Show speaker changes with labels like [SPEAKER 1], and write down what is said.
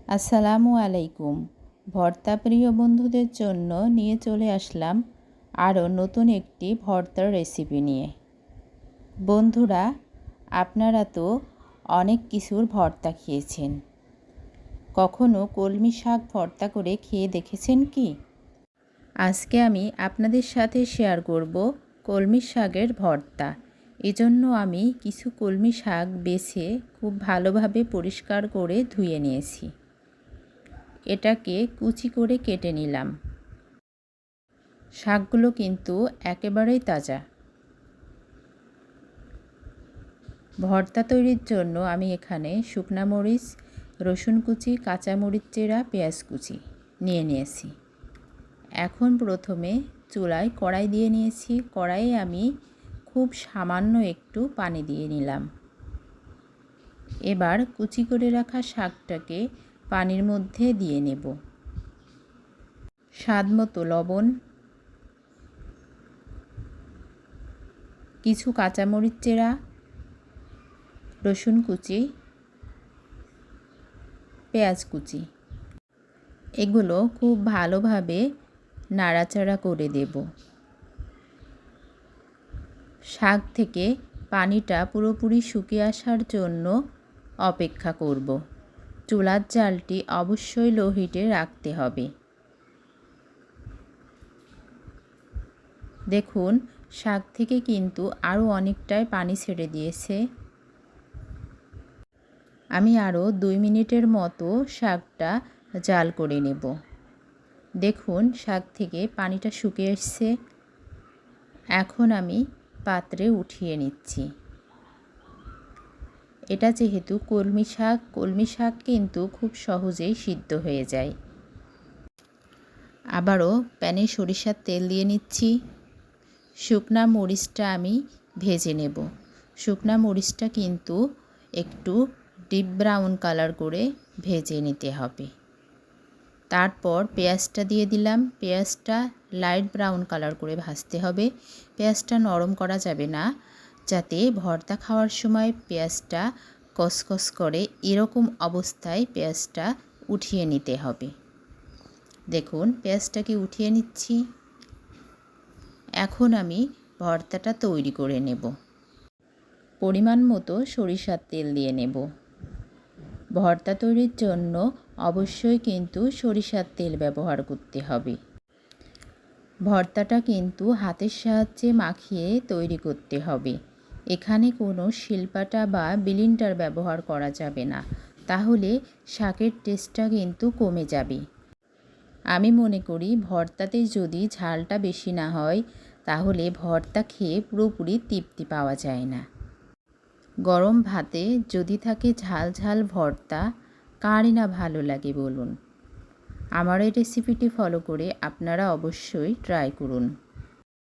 [SPEAKER 1] আসসালামু আলাইকুম। ভর্তা প্রিয় বন্ধুদের জন্য নিয়ে চলে আসলাম আরও নতুন একটি ভর্তার রেসিপি নিয়ে। বন্ধুরা, আপনারা তো অনেক কিছুর ভর্তা খেয়েছেন, কখনো কলমি শাক ভর্তা করে খেয়ে দেখেছেন কি? আজকে আমি আপনাদের সাথে শেয়ার করব কলমি শাকের ভর্তা। এজন্য আমি কিছু কলমি শাক বেছে খুব ভালোভাবে পরিষ্কার করে ধুয়ে নিয়েছি। এটাকে কুচি করে কেটে নিলাম। শাকগুলো কিন্তু একেবারেই তাজা। ভর্তা তৈরির জন্য আমি এখানে শুকনা মরিচ, রসুন কুচি, কাঁচা মরিচ চেরা, পেঁয়াজ কুচি নিয়েছি। এখন প্রথমে চুলায় কড়াই দিয়ে নিয়েছি। কড়াইয়ে আমি খুব সামান্য একটু পানি দিয়ে নিলাম। এবার কুচি করে রাখা শাকটাকে পানির মধ্যে দিয়ে নেব। স্বাদমতো লবণ, কিছু কাঁচামরিচ চেরা, রসুন কুচি, পেঁয়াজ কুচি, এগুলো খুব ভালোভাবে নাড়াচাড়া করে দেব। শাক থেকে পানিটা পুরোপুরি শুকিয়ে আসার জন্য অপেক্ষা করব। চুলার জালটি অবশ্যই লো হিটে রাখতে হবে। দেখুন, শাক থেকে কিন্তু আরও অনেকটাই পানি ছেড়ে দিয়েছে। আমি আরও 2 মিনিটের মতো শাকটা জাল করে নেব। দেখুন, শাক থেকে পানিটা শুকিয়ে এসছে। এখন আমি পাত্রে উঠিয়ে নিচ্ছি। এটা যেহেতু কলমি শাক কিন্তু খুব সহজেই সিদ্ধ হয়ে যায়। আবারও প্যানে সরিষার তেল দিয়ে নিচ্ছি। শুকনা মরিচটা আমি ভেজে নেব। শুকনা মরিচটা কিন্তু একটু ডিপ ব্রাউন কালার করে ভেজে নিতে হবে। তারপর পেঁয়াজটা দিয়ে দিলাম। পেঁয়াজটা লাইট ব্রাউন কালার করে ভাজতে হবে। পেঁয়াজটা নরম করা যাবে না, যাতে ভর্তা খাওয়ার সময় পেঁয়াজটা কসকস করে। এরকম অবস্থায় পেঁয়াজটা উঠিয়ে নিতে হবে। দেখুন, পেঁয়াজটাকে উঠিয়ে নিচ্ছি। এখন আমি ভর্তাটা তৈরি করে নেব। পরিমাণ মতো সরিষার তেল দিয়ে নেব। ভর্তা তৈরির জন্য অবশ্যই কিন্তু সরিষার তেল ব্যবহার করতে হবে। ভর্তাটা কিন্তু হাতের সাহায্যে মাখিয়ে তৈরি করতে হবে। এখানে কোনো শিলপাটা বা বিলিন্ডার ব্যবহার করা যাবে না, তাহলে শাকের টেস্টটা কিন্তু কমে যাবে। আমি মনে করি ভর্তাতে যদি ঝালটা বেশি না হয়, তাহলে ভর্তা খেয়ে পুরোপুরি তৃপ্তি পাওয়া যায় না। গরম ভাতে যদি থাকে ঝাল ঝাল ভর্তা, কারই না ভালো লাগে বলুন। আমার এই রেসিপিটি ফলো করে আপনারা অবশ্যই ট্রাই করুন।